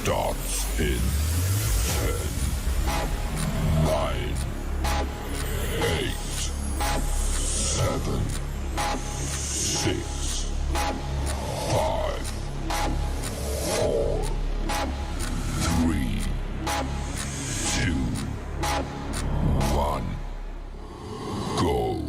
starts in 10, 9, 8, 7, 6, 5, 4, 3, 2, 1, go.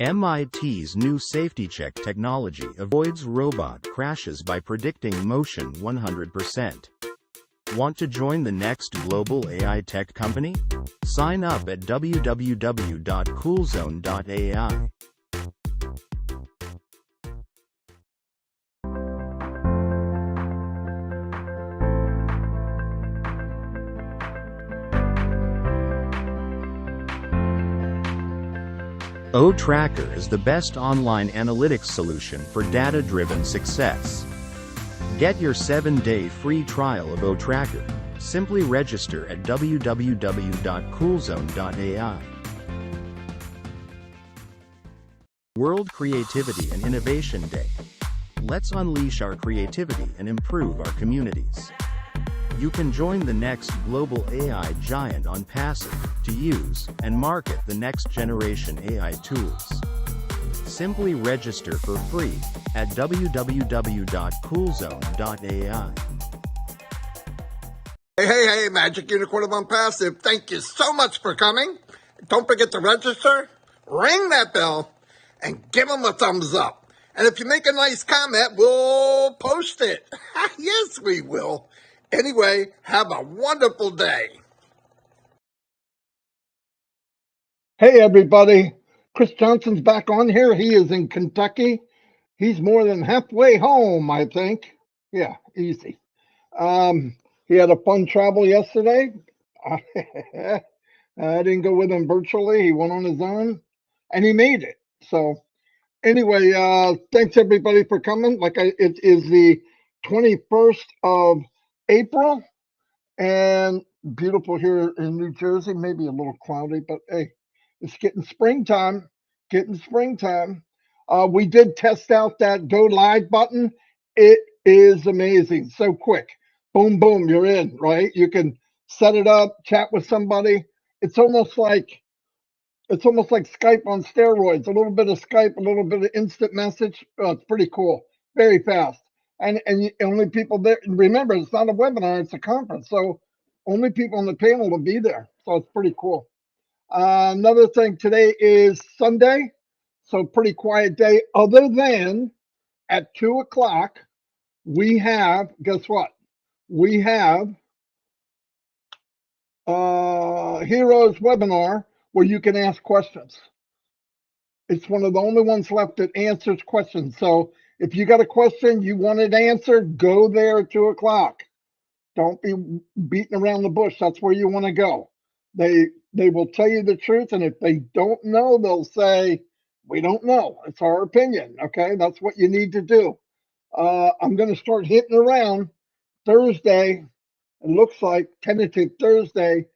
MIT's new safety check technology avoids robot crashes by predicting motion 100%. Want to join the next global AI tech company? Sign up at www.coolzone.ai. OTracker is the best online analytics solution for data-driven success. Get your 7-day free trial of OTracker. Simply register at www.coolzone.ai. World Creativity and Innovation Day. Let's unleash our creativity and improve our communities. You can join the next global AI giant Onpassive to use and market the next generation AI tools. Simply register for free at www.coolzone.ai. Hey, Magic Unicorn of Onpassive, thank you so much for coming. Don't forget to register, ring that bell, and give them a thumbs up. And if you make a nice comment, we'll post it. Yes, we will. Anyway, have a wonderful day. Hey, everybody. Chris Johnson's back on here. He is in Kentucky. He's more than halfway home, I think. Yeah, easy. He had a fun travel yesterday. I didn't go with him virtually. He went on his own, and he made it. So anyway, thanks, everybody, for coming. It is the 21st of April, and beautiful here in New Jersey. Maybe a little cloudy, but hey, it's getting springtime. We did test out that go live button. It is amazing. So quick. Boom, boom, you're in, right? You can set it up, chat with somebody. It's almost like Skype on steroids. A little bit of Skype, a little bit of instant message. Oh, it's pretty cool. Very fast. And only people there. Remember, it's not a webinar; it's a conference. So only people on the panel will be there. So it's pretty cool. Another thing, today is Sunday, so pretty quiet day. Other than at 2:00, we have. Guess what? We have Heroes webinar where you can ask questions. It's one of the only ones left that answers questions. So if you got a question, you want it answered, go there at 2:00. Don't be beating around the bush. That's where you want to go. They will tell you the truth, and if they don't know, they'll say, we don't know. It's our opinion, okay? That's what you need to do. I'm going to start hitting around Thursday. It looks like tentative Thursday,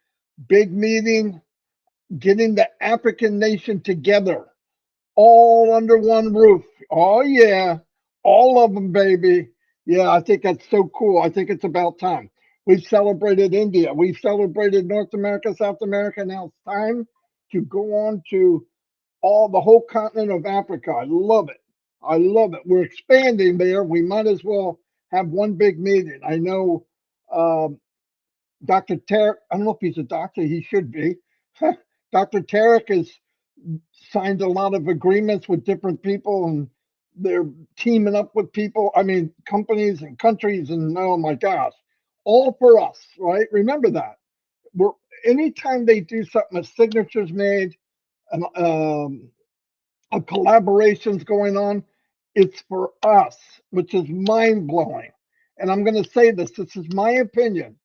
big meeting, getting the African nation together, all under one roof. Oh, yeah, all of them, baby. Yeah, I think that's so cool. I think it's about time. We've celebrated India. We've celebrated North America, South America. Now it's time to go on to the whole continent of Africa. I love it. We're expanding there. We might as well have one big meeting. I know Dr. Tarek, I don't know if he's a doctor. He should be. Dr. Tarek has signed a lot of agreements with different people, and they're teaming up with people. I mean, companies and countries, and oh my gosh, all for us, right? Remember that. Anytime they do something, a signature's made, and a collaboration's going on, it's for us, which is mind blowing. And I'm going to say this is my opinion.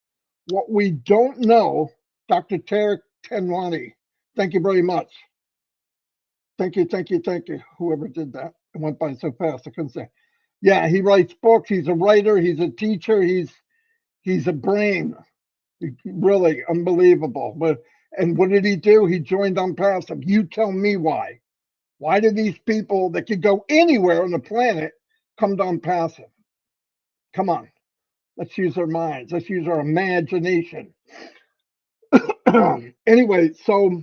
What we don't know, Dr. Tarek Tenwani, thank you very much. Thank you. Whoever did that. It went by so fast, I couldn't say. Yeah, he writes books. He's a writer. He's a teacher. He's He's a brain. Really unbelievable. And what did he do? He joined Onpassive. You tell me why. Why do these people that could go anywhere on the planet come to Onpassive? Come on. Let's use our minds. Let's use our imagination. Anyway, so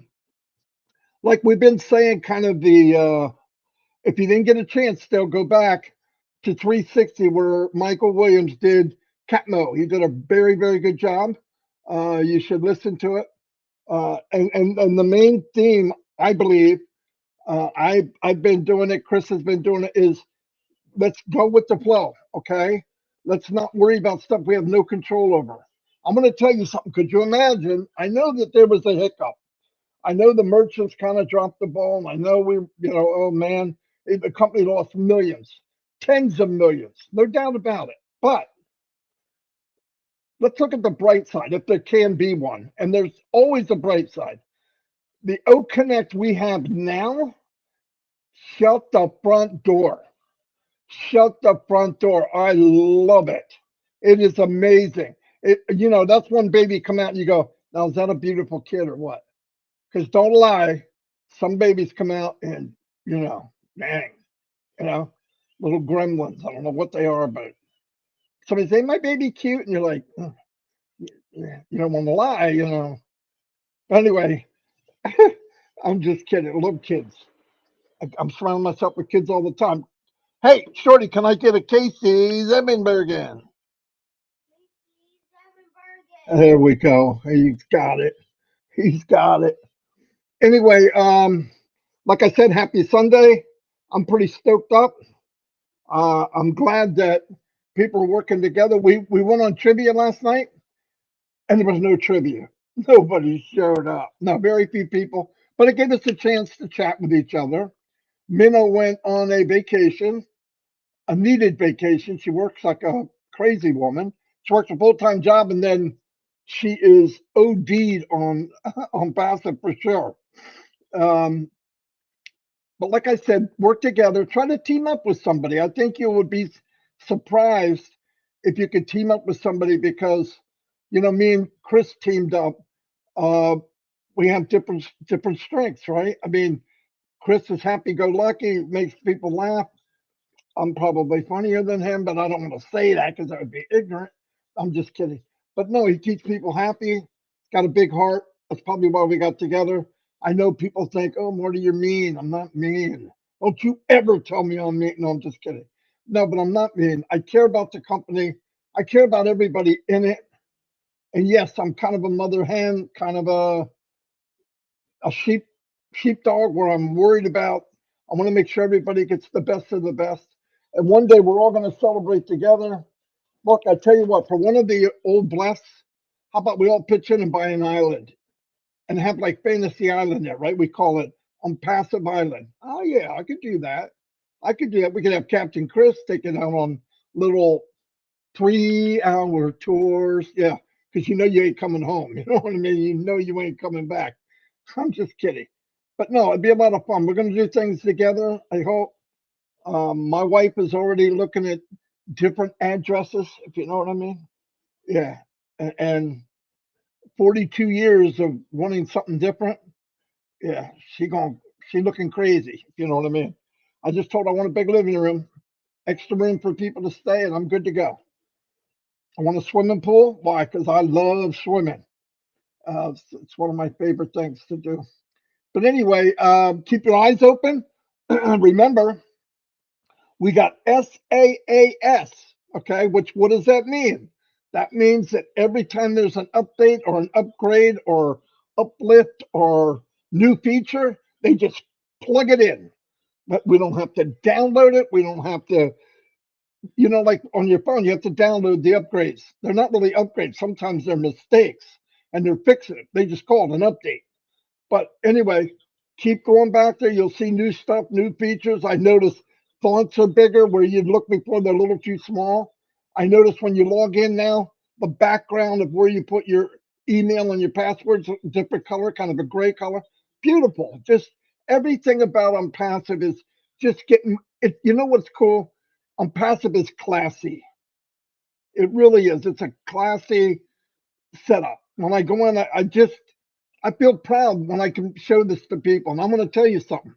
like we've been saying, kind of if you didn't get a chance, still go back to 360 where Michael Williams did Catmo. He did a very, very good job. You should listen to it. And the main theme, I believe, I've been doing it, Chris has been doing it, is let's go with the flow, okay? Let's not worry about stuff we have no control over. I'm going to tell you something. Could you imagine? I know that there was a hiccup. I know the merchants kind of dropped the ball. I know oh man, the company lost millions, tens of millions, no doubt about it. But let's look at the bright side, if there can be one. And there's always a bright side. The O Connect we have now, shut the front door. Shut the front door. I love it. It is amazing. That's one baby come out and you go, now is that a beautiful kid or what? Because don't lie, some babies come out and, dang, little gremlins. I don't know what they are, but somebody say, my baby cute. And you're like, you don't want to lie. But anyway, I'm just kidding. I love kids. I'm surrounding myself with kids all the time. Hey, Shorty, can I get a Casey's Ebenbergen? There we go. He's got it. He's got it. Anyway, like I said, happy Sunday. I'm pretty stoked up. I'm glad that people are working together. We went on trivia last night, and there was no trivia. Nobody showed up. No, very few people. But it gave us a chance to chat with each other. Minna went on a vacation, a needed vacation. She works like a crazy woman. She works a full-time job, and then she is OD'd on passive for sure. But like I said, work together, try to team up with somebody. I think you would be surprised if you could team up with somebody because, me and Chris teamed up. We have different strengths, right? I mean, Chris is happy-go-lucky, makes people laugh. I'm probably funnier than him, but I don't want to say that because I would be ignorant. I'm just kidding. But no, he keeps people happy. He's got a big heart. That's probably why we got together. I know people think, oh, Marty, you're mean. I'm not mean. Don't you ever tell me I'm mean. No, I'm just kidding. No, but I'm not mean. I care about the company. I care about everybody in it. And yes, I'm kind of a mother hen, kind of a sheepdog where I'm worried about. I want to make sure everybody gets the best of the best. And one day we're all going to celebrate together. Look, I tell you what, for one of the old bless, how about we all pitch in and buy an island and have like Fantasy Island there, right? We call it Onpassive Island. Oh, yeah, I could do that. I could do that. We could have Captain Chris take it out on little 3-hour tours. Yeah, because you ain't coming home. You know what I mean? You ain't coming back. I'm just kidding. But no, it'd be a lot of fun. We're going to do things together, I hope. My wife is already looking at different addresses, if you know what I mean. Yeah. And 42 years of wanting something different. Yeah, she looking crazy, if you know what I mean. I just told her I want a big living room, extra room for people to stay, and I'm good to go. I want a swimming pool. Why? Because I love swimming. It's one of my favorite things to do. But anyway, keep your eyes open. Remember, we got SaaS, okay, what does that mean? That means that every time there's an update or an upgrade or uplift or new feature, they just plug it in. But we don't have to download it. We don't have to, like on your phone, you have to download the upgrades. They're not really upgrades. Sometimes they're mistakes and they're fixing it. They just call it an update. But anyway, keep going back there. You'll see new stuff, new features. I noticed fonts are bigger where you'd look before they're a little too small. I noticed when you log in now, the background of where you put your email and your passwords, a different color, kind of a gray color. Beautiful. Just everything about Onpassive is just getting it. You know what's cool? Onpassive is classy. It really is. It's a classy setup. When I go in, I feel proud when I can show this to people. And I'm going to tell you something.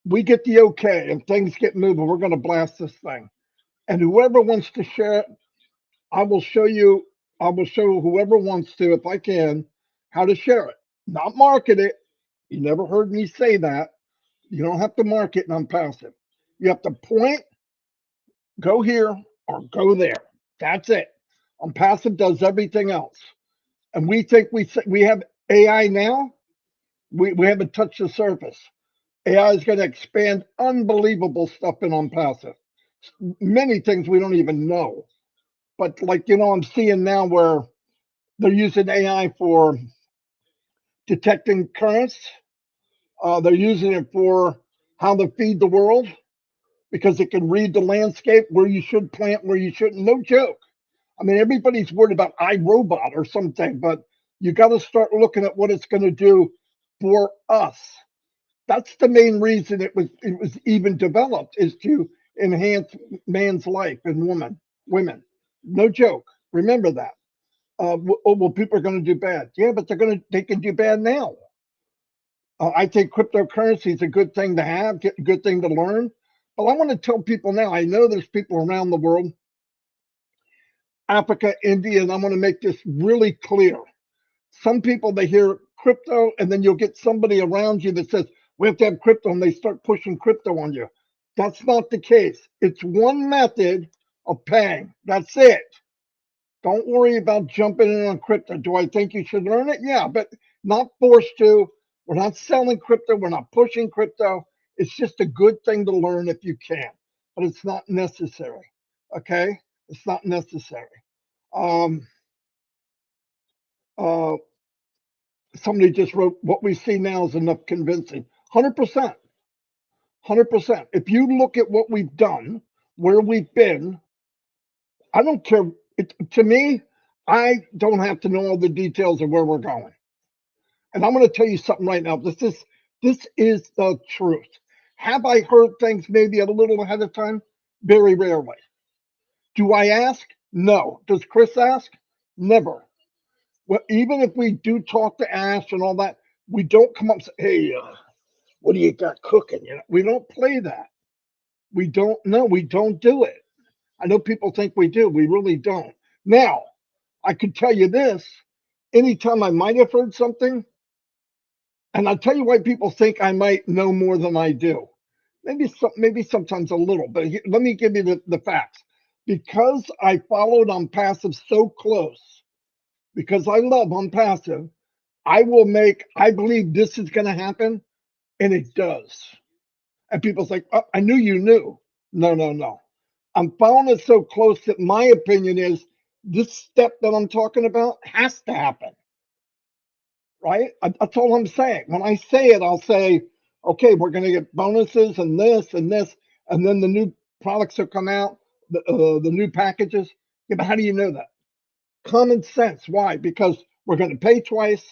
We get the okay and things get moving. We're going to blast this thing. And whoever wants to share it, I will show you, I will show whoever wants to, if I can, how to share it. Not market it. You never heard me say that. You don't have to market and Onpassive. You have to point, go here or go there. That's it. Onpassive does everything else. And we think we have AI now. We haven't touched the surface. AI is going to expand unbelievable stuff in Onpassive. Many things we don't even know. But like, I'm seeing now where they're using AI for detecting currents. They're using it for how to feed the world because it can read the landscape where you should plant, where you shouldn't. No joke. I mean, everybody's worried about iRobot or something, but you got to start looking at what it's going to do for us. That's the main reason it was even developed, is to enhance man's life and women. No joke. Remember that. Well, people are going to do bad. Yeah, but they can do bad now. I think cryptocurrency is a good thing to have, a good thing to learn. But I want to tell people now, I know there's people around the world, Africa, India, and I'm going to make this really clear. Some people, they hear crypto, and then you'll get somebody around you that says, we have to have crypto, and they start pushing crypto on you. That's not the case. It's one method of paying. That's it. Don't worry about jumping in on crypto. Do I think you should learn it? Yeah, but not forced to. We're not selling crypto. We're not pushing crypto. It's just a good thing to learn if you can, but it's not necessary. Okay? It's not necessary. Um, uh, Somebody just wrote, what we see now is enough convincing. 100%. 100%. If you look at what we've done, where we've been, I don't care. To me, I don't have to know all the details of where we're going. And I'm going to tell you something right now. This is the truth. Have I heard things maybe a little ahead of time? Very rarely. Do I ask? No. Does Chris ask? Never. Well, even if we do talk to Ash and all that, we don't come up and say, hey, what do you got cooking? We don't play that. We don't do it. I know people think we do. We really don't. Now, I could tell you this, anytime I might have heard something, and I'll tell you why people think I might know more than I do. Maybe sometimes a little, but let me give you the facts. Because I followed Onpassive so close, because I love Onpassive, I believe this is going to happen, and it does. And people's like, oh, I knew you knew. No. I'm following it so close that my opinion is this step that I'm talking about has to happen. Right? That's all I'm saying. When I say it, I'll say, okay, we're going to get bonuses and this and this, and then the new products will come out, the new packages. Yeah, but how do you know that? Common sense. Why? Because we're going to pay twice,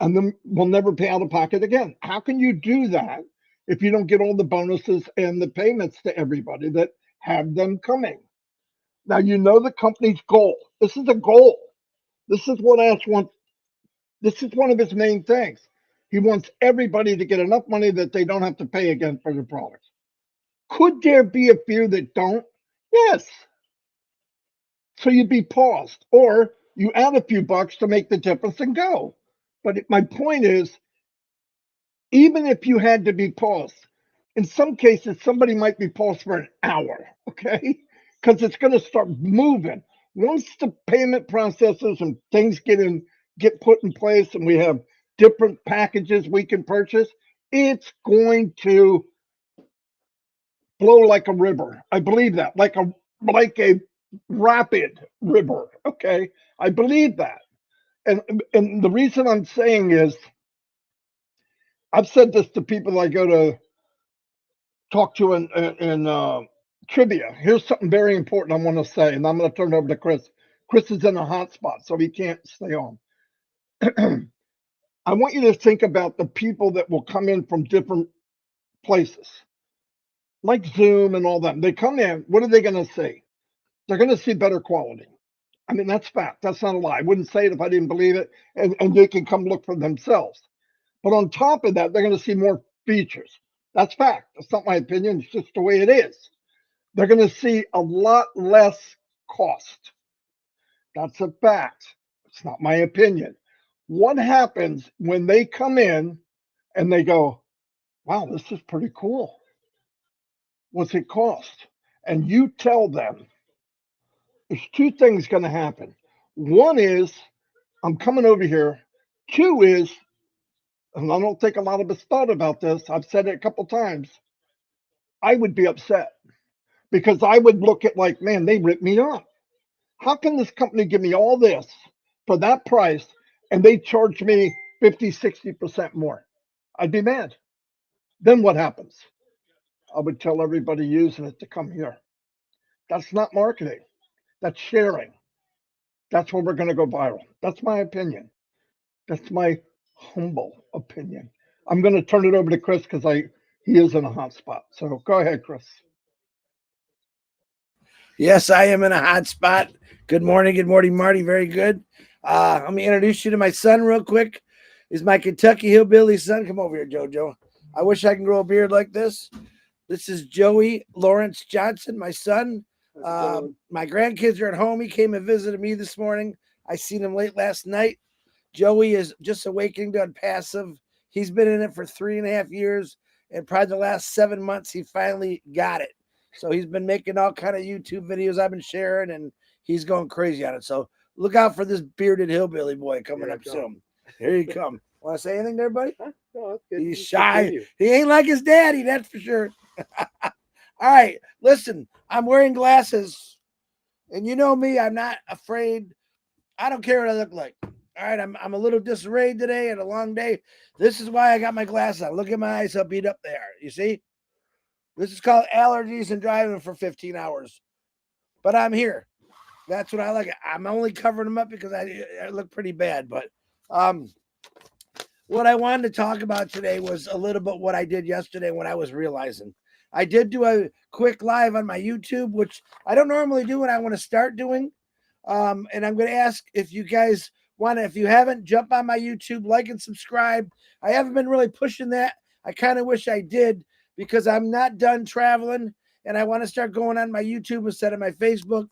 and then we'll never pay out of pocket again. How can you do that if you don't get all the bonuses and the payments to everybody that have them coming? Now, the company's goal. This is a goal. This is what Ash wants. This is one of his main things. He wants everybody to get enough money that they don't have to pay again for the products. Could there be a few that don't? Yes. So you'd be paused, or you add a few bucks to make the difference and go. But my point is, even if you had to be paused, in some cases, somebody might be paused for an hour, okay? Because it's going to start moving. Once the payment processes and things get put in place and we have different packages we can purchase, it's going to flow like a river. I believe that, like a rapid river, okay? I believe that. And the reason I'm saying is, I've said this to people I go to talk to in trivia. Here's something very important I want to say, and I'm going to turn it over to Chris. Chris is in a hot spot, so he can't stay on. I want you to think about the people that will come in from different places, like Zoom and all that. They come in, what are they going to say? they're going to see better quality. I mean, that's fact. That's not a lie. I wouldn't say it if I didn't believe it, and they can come look for themselves. But on top of that, they're going to see more features. That's fact. That's not my opinion. It's just the way it is. They're going to see a lot less cost. That's a fact. It's not my opinion. What happens when they come in and they go, wow, this is pretty cool. What's it cost? And you tell them, there's two things going to happen. One is, I'm coming over here. Two is, and I don't think a lot of us thought about this, I've said it a couple times, I would be upset because I would look at like, man, they ripped me off. How can this company give me all this for that price and they charge me 50, 60% more? I'd be mad. Then what happens? I would tell everybody using it to come here. That's not marketing. That's sharing. That's where we're going to go viral. That's my opinion. That's my humble opinion. I'm going to turn it over to Chris because he is in a hot spot. So go ahead, Chris. Yes, I am in a hot spot. Good morning, Marty. Very good. Let me introduce you to my son real quick. Is my Kentucky hillbilly son. Come over here, JoJo. I wish I can grow a beard like this. This is Joey Lawrence Johnson, my son. My grandkids are at home. He came and visited me this morning. I seen him late last night. Joey is just awakening to Onpassive. He's been in it for 3.5 years, and probably the last 7 months, he finally got it. So he's been making all kind of YouTube videos I've been sharing, and he's going crazy on it. So look out for this bearded hillbilly boy coming up soon. Here you come. Want to say anything there, buddy? No, that's He's shy. He ain't like his daddy, that's for sure. All right, listen, I'm wearing glasses, and you know me, I'm not afraid. I don't care what I look like. All right, I'm a little disarrayed today and a long day. This is why I got my glasses on. Look at my eyes, how beat up they are. You see? This is called allergies and driving for 15 hours. But I'm here. That's what I like. I'm only covering them up because I look pretty bad. But what I wanted to talk about today was a little bit what I did yesterday when I was realizing. I did do a quick live on my YouTube, which I don't normally do and I want to start doing. And I'm going to ask if you guys want to, if you haven't, jump on my YouTube, like and subscribe. I haven't been really pushing that. I kind of wish I did because I'm not done traveling and I want to start going on my YouTube instead of my Facebook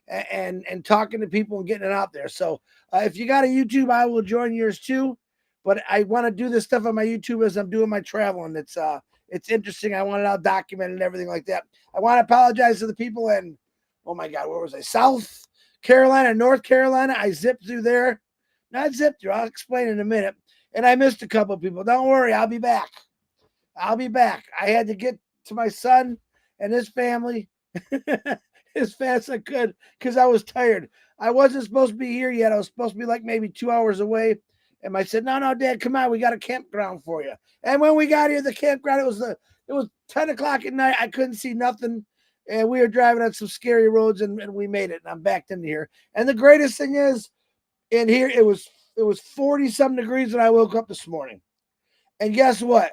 and talking to people and getting it out there. So if you got a YouTube, I will join yours too. But I want to do this stuff on my YouTube as I'm doing my traveling. It's interesting. I want it all documented and everything like that. I want to apologize to the people in, oh my God, where was I? South Carolina, North Carolina. I zipped through there. Not zipped through. I'll explain in a minute. And I missed a couple of people. Don't worry. I'll be back. I'll be back. I had to get to my son and his family as fast as I could because I was tired. I wasn't supposed to be here yet. I was supposed to be like maybe 2 hours away. And I said, no, Dad, come on. We got a campground for you. And when we got here, the campground, it was 10 o'clock at night. I couldn't see nothing. And we were driving on some scary roads and we made it. And I'm backed into here. And the greatest thing is in here, it was 40 some degrees when I woke up this morning. And guess what?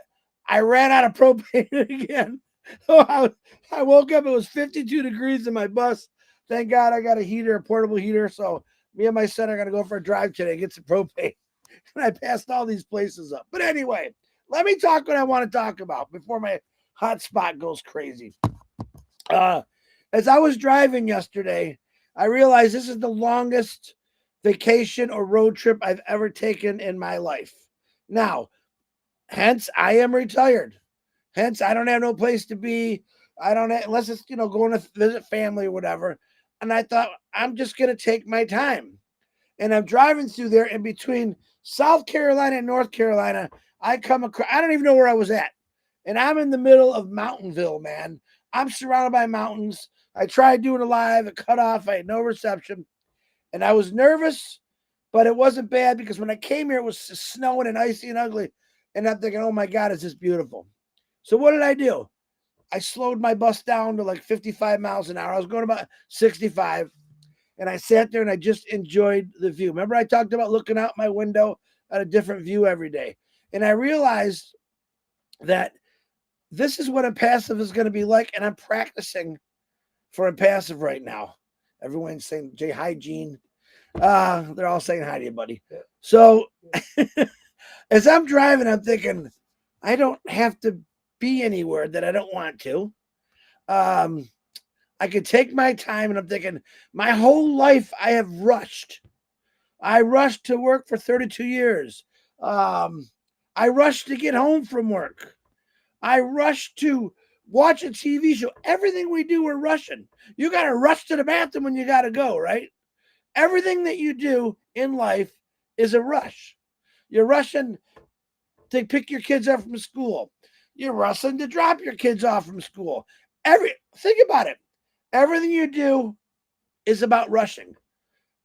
I ran out of propane again. So I woke up, it was 52 degrees in my bus. Thank God I got a heater, a portable heater. So me and my son are going to go for a drive today and get some propane. And I passed all these places up. But anyway, let me talk what I want to talk about before my hot spot goes crazy. As I was driving yesterday, I realized this is the longest vacation or road trip I've ever taken in my life. Now, hence, I am retired. Hence, I don't have no place to be. I don't have, unless it's, going to visit family or whatever. And I thought, I'm just going to take my time. And I'm driving through there in between South Carolina and North Carolina. I come across, I don't even know where I was at. And I'm in the middle of Mountainville, man. I'm surrounded by mountains. I tried doing a live, it cut off. I had no reception. And I was nervous, but it wasn't bad because when I came here, it was snowing and icy and ugly. And I'm thinking, oh my God, is this beautiful? So what did I do? I slowed my bus down to like 55 miles an hour. I was going about 65. And I sat there and I just enjoyed the view. Remember I talked about looking out my window at a different view every day. And I realized that this is what Onpassive is going to be like. And I'm practicing for Onpassive right now. Everyone's saying, Jay, hi, Gene. They're all saying hi to you, buddy. So as I'm driving, I'm thinking, I don't have to be anywhere that I don't want to. I could take my time, and I'm thinking, my whole life I have rushed. I rushed to work for 32 years. I rushed to get home from work. I rushed to watch a TV show. Everything we do, we're rushing. You got to rush to the bathroom when you got to go, right? Everything that you do in life is a rush. You're rushing to pick your kids up from school. You're rushing to drop your kids off from school. Think about it. Everything you do is about rushing.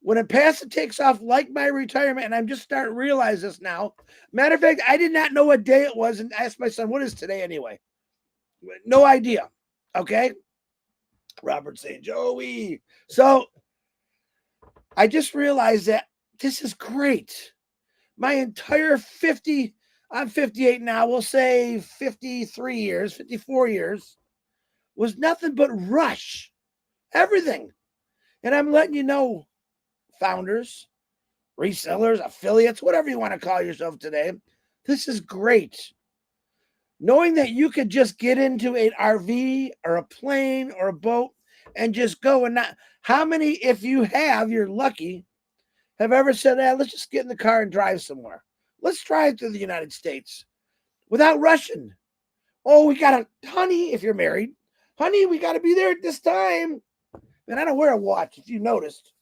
When Onpassive takes off, like my retirement, and I'm just starting to realize this now. Matter of fact, I did not know what day it was, and I asked my son, what is today anyway? No idea. Okay? Robert saying, Joey. So I just realized that this is great. My entire 50, I'm 58 now, we'll say 53 years, 54 years, was nothing but rush. Everything. And I'm letting you know, founders, resellers, affiliates, whatever you want to call yourself today, this is great. Knowing that you could just get into an RV or a plane or a boat and just go, and not, how many, if you have, you're lucky, have ever said, let's just get in the car and drive somewhere. Let's drive through the United States without rushing. Oh, we got to, honey, if you're married, honey, we got to be there at this time. And I don't wear a watch, if you noticed.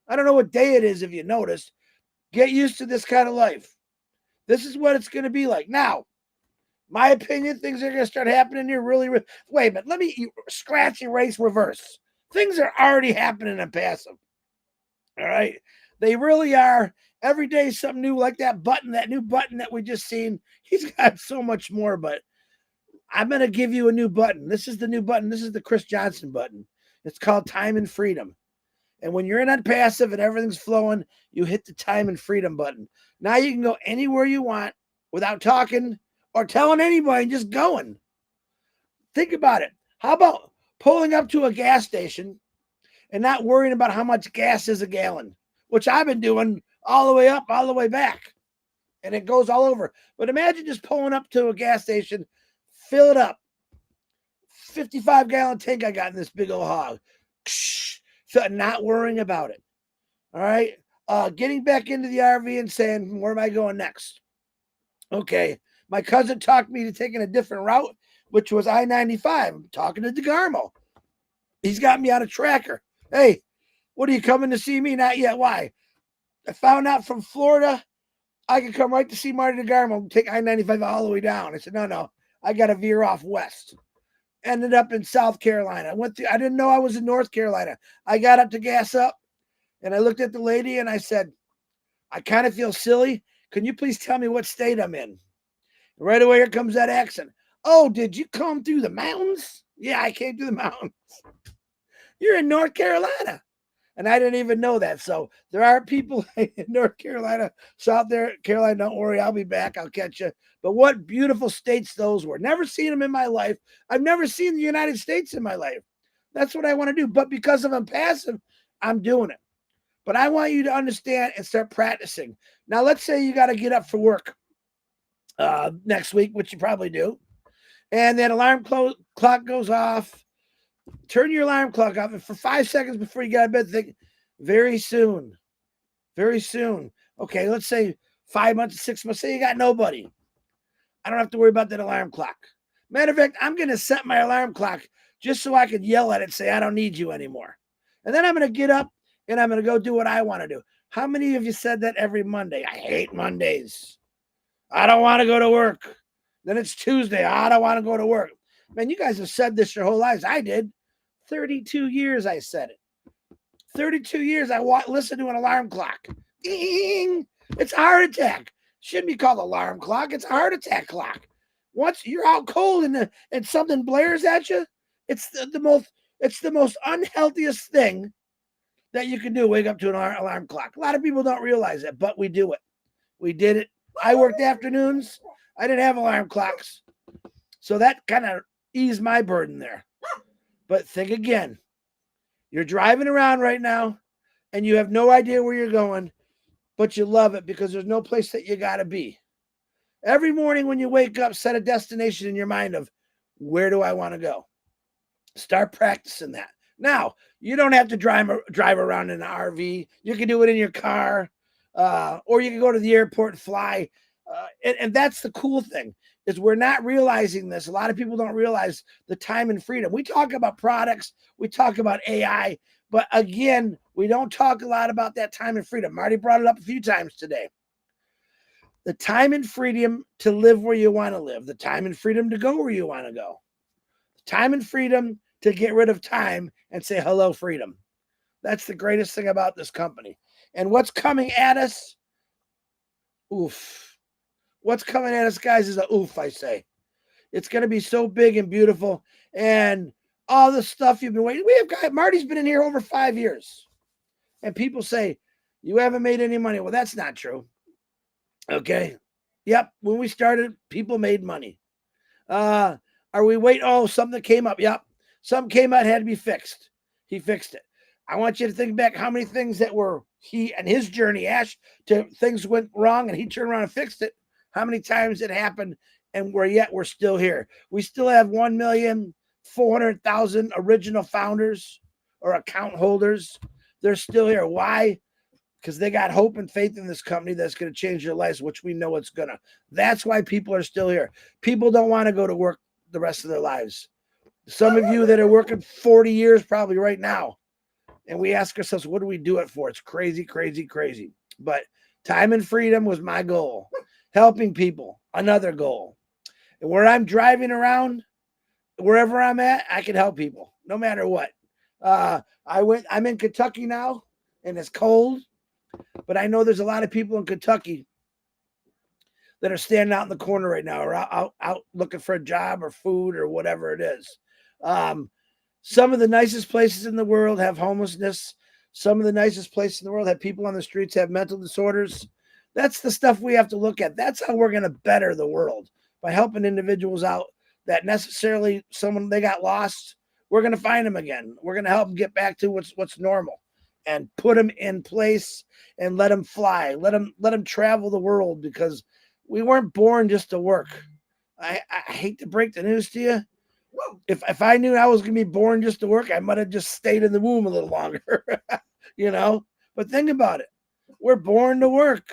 I don't know what day it is, if you noticed. Get used to this kind of life. This is what it's going to be like. Now, my opinion, things are going to start happening here really. Wait a minute. Let me scratch, erase, reverse. Things are already happening in Passive. All right. They really are. Every day something new, like that button, that new button that we just seen. He's got so much more, but I'm going to give you a new button. This is the new button. This is the Chris Johnson button. It's called Time and Freedom. And when you're in Onpassive and everything's flowing, you hit the Time and Freedom button. Now you can go anywhere you want without talking or telling anybody, just going. Think about it. How about pulling up to a gas station and not worrying about how much gas is a gallon, which I've been doing all the way up, all the way back. And it goes all over. But imagine just pulling up to a gas station, fill it up. 55-gallon tank I got in this big old hog. So not worrying about it. All right. Getting back into the RV and saying, where am I going next? Okay. My cousin talked me to taking a different route, which was I-95. I'm talking to DeGarmo. He's got me on a tracker. Hey, what are you coming to see me? Not yet. Why? I found out from Florida I could come right to see Marty DeGarmo and take I-95 all the way down. I said, no. I got to veer off west. Ended up in South Carolina. I didn't know I was in North Carolina. I got up to gas up, and I looked at the lady, and I said, I kind of feel silly. Can you please tell me what state I'm in? Right away, here comes that accent. Oh, did you come through the mountains? Yeah, I came through the mountains. You're in North Carolina. And I didn't even know that. So there are people in North Carolina, South Carolina. Don't worry, I'll be back. I'll catch you. But what beautiful states those were. Never seen them in my life. I've never seen the United States in my life. That's what I want to do. But because of Onpassive, I'm doing it. But I want you to understand and start practicing. Now, let's say you got to get up for work next week, which you probably do. And then alarm clock goes off. Turn your alarm clock off, and for 5 seconds before you get out of bed, think, very soon. Okay, let's say 5 months, 6 months. Say you got nobody. I don't have to worry about that alarm clock. Matter of fact, I'm going to set my alarm clock just so I could yell at it and say, I don't need you anymore. And then I'm going to get up, and I'm going to go do what I want to do. How many of you said that every Monday? I hate Mondays. I don't want to go to work. Then it's Tuesday. I don't want to go to work. Man, you guys have said this your whole lives. I did. 32 years I said it. 32 years I listened to an alarm clock. Ding! It's a heart attack. Shouldn't be called alarm clock. It's a heart attack clock. Once you're out cold and something blares at you, it's the most unhealthiest thing that you can do. Wake up to an alarm clock. A lot of people don't realize that, but we do it. We did it. I worked afternoons. I didn't have alarm clocks. So that kind of eased my burden there. But think again. You're driving around right now and you have no idea where you're going, but you love it because there's no place that you got to be. Every morning when you wake up, set a destination in your mind of where do I want to go? Start practicing that. Now, you don't have to drive around in an RV. You can do it in your car, or you can go to the airport and fly. And that's the cool thing, is we're not realizing this. A lot of people don't realize the time and freedom. We talk about products, we talk about AI, but again, we don't talk a lot about that time and freedom. Marty brought it up a few times today. The time and freedom to live where you want to live, the time and freedom to go where you want to go, the time and freedom to get rid of time and say hello, freedom. That's the greatest thing about this company. And what's coming at us? Oof. What's coming at us, guys, is a oof, I say. It's going to be so big and beautiful. And all the stuff you've been waiting. Marty's been in here over 5 years. And people say, you haven't made any money. Well, that's not true. Okay. Yep. When we started, people made money. Are we waiting? Oh, something came up. Yep. Something came out, had to be fixed. He fixed it. I want you to think back how many things that were he and his journey, Ash, to things went wrong and he turned around and fixed it. How many times it happened, and we're still here. We still have 1,400,000 original founders or account holders. They're still here. Why? Because they got hope and faith in this company that's going to change their lives, which we know it's going to. That's why people are still here. People don't want to go to work the rest of their lives. Some of you that are working 40 years probably right now. And we ask ourselves, what do we do it for? It's crazy, crazy, crazy. But time and freedom was my goal. Helping people, another goal. And where I'm driving around, wherever I'm at, I can help people, no matter what. I'm in Kentucky now, and it's cold. But I know there's a lot of people in Kentucky that are standing out in the corner right now, or out looking for a job or food or whatever it is. Some of the nicest places in the world have homelessness. Some of the nicest places in the world have people on the streets have mental disorders. That's the stuff we have to look at. That's how we're going to better the world, by helping individuals out that necessarily they got lost. We're going to find them again. We're going to help them get back to what's normal and put them in place and let them fly. Let them travel the world, because we weren't born just to work. I hate to break the news to you. If I knew I was going to be born just to work, I might have just stayed in the womb a little longer, But think about it. We're born to work.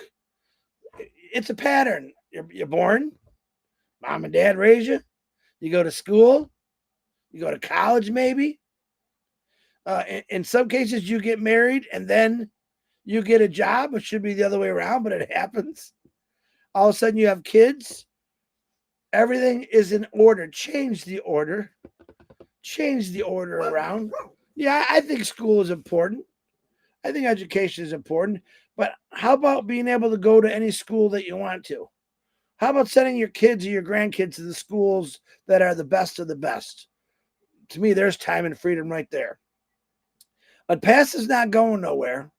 It's a pattern. You're born. Mom and dad raise you. You go to school. You go to college, maybe. In some cases, you get married and then you get a job. It should be the other way around, but it happens. All of a sudden, you have kids. Everything is in order. Change the order. Change the order around. Yeah, I think school is important. I think education is important. But how about being able to go to any school that you want to? How about sending your kids or your grandkids to the schools that are the best of the best? To me, there's time and freedom right there. Onpassive is not going nowhere.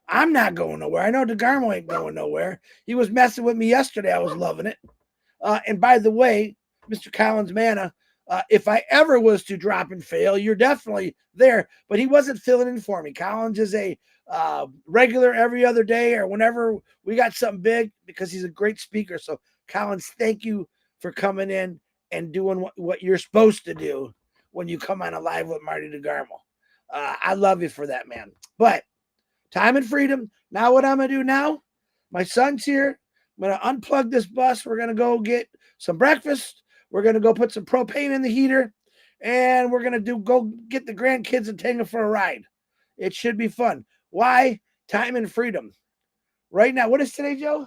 I'm not going nowhere. I know DeGarmo ain't going nowhere. He was messing with me yesterday. I was loving it. And by the way, Mr. Collins Manna, if I ever was to drop and fail, you're definitely there. But he wasn't filling in for me. Collins is a regular every other day or whenever we got something big, because he's a great speaker. So Collins, thank you for coming in and doing what you're supposed to do when you come on a live with Marty DeGarmo. I love you for that, man. But time and freedom. Now what I'm going to do now, my son's here. I'm going to unplug this bus. We're going to go get some breakfast. We're going to go put some propane in the heater. And we're going to go get the grandkids and take them for a ride. It should be fun. Why? Time and freedom. Right now, what is today, Joe?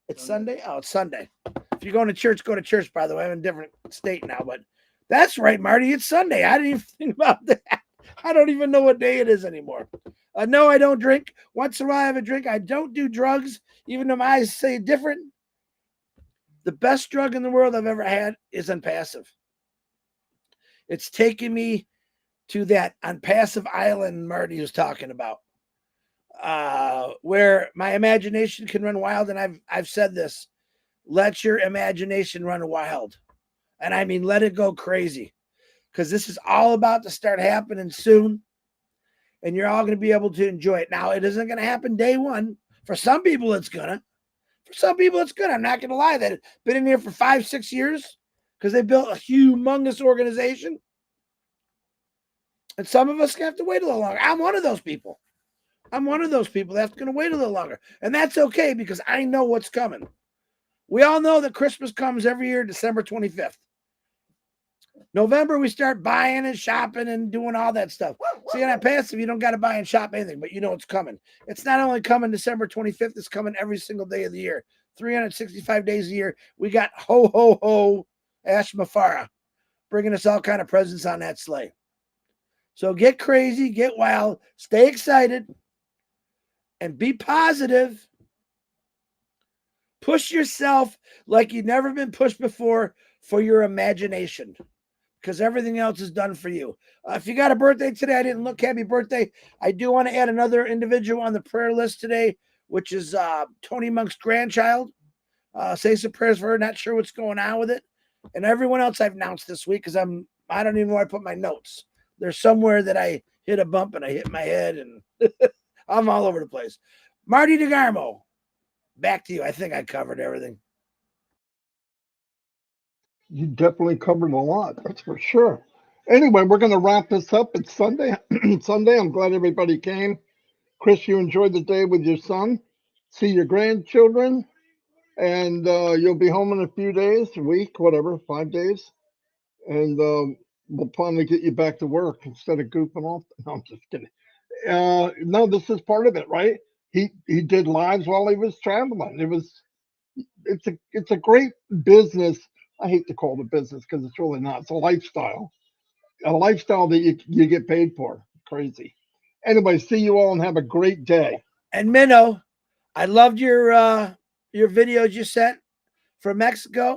It's Sunday? Oh, it's Sunday. If you're going to church, go to church, by the way. I'm in a different state now. But that's right, Marty. It's Sunday. I didn't even think about that. I don't even know what day it is anymore. No, I don't drink. Once in a while, I have a drink. I don't do drugs, even though my eyes say different. The best drug in the world I've ever had is Onpassive. It's taken me to that Onpassive island Marty was talking about, where my imagination can run wild. And I've said this, let your imagination run wild. And I mean, let it go crazy, because this is all about to start happening soon. and you're all going to be able to enjoy it. Now, it isn't going to happen day one. For some people, it's gonna. For some people, it's good. I'm not going to lie. That been in here for 5-6 years because they built a humongous organization. And some of us have to wait a little longer. I'm one of those people. I'm one of those people that's going to wait a little longer. And that's okay because I know what's coming. We all know that Christmas comes every year, December 25th. November, we start buying and shopping and doing all that stuff. See, on Onpassive, you don't got to buy and shop anything, but you know it's coming. It's not only coming December 25th, it's coming every single day of the year. 365 days a year. We got ho, ho, ho, Ash Mafara bringing us all kind of presents on that sleigh. So get crazy, get wild, stay excited, and be positive. Push yourself like you've never been pushed before for your imagination, because everything else is done for you. If you got a birthday today, I didn't look. Happy birthday. I do want to add another individual on the prayer list today, which is Tony Monk's grandchild. Say some prayers for her. Not sure what's going on with it. And everyone else I've announced this week because I don't even know where I put my notes. There's somewhere that I hit a bump and I hit my head and I'm all over the place. Marty DeGarmo, back to you. I think I covered everything. You definitely covered a lot, that's for sure. Anyway, we're going to wrap this up. It's Sunday. Sunday. I'm glad everybody came. Chris, you enjoyed the day with your son. See your grandchildren. And you'll be home in a few days, a week, whatever, 5 days. And we'll plan to get you back to work instead of goofing off. No, I'm just kidding. No, this is part of it, right? He did lives while he was traveling. It's a great business. I hate to call it a business because it's really not. It's a lifestyle that you get paid for. Crazy. Anyway, see you all and have a great day. And Minnow, I loved your videos you sent from Mexico.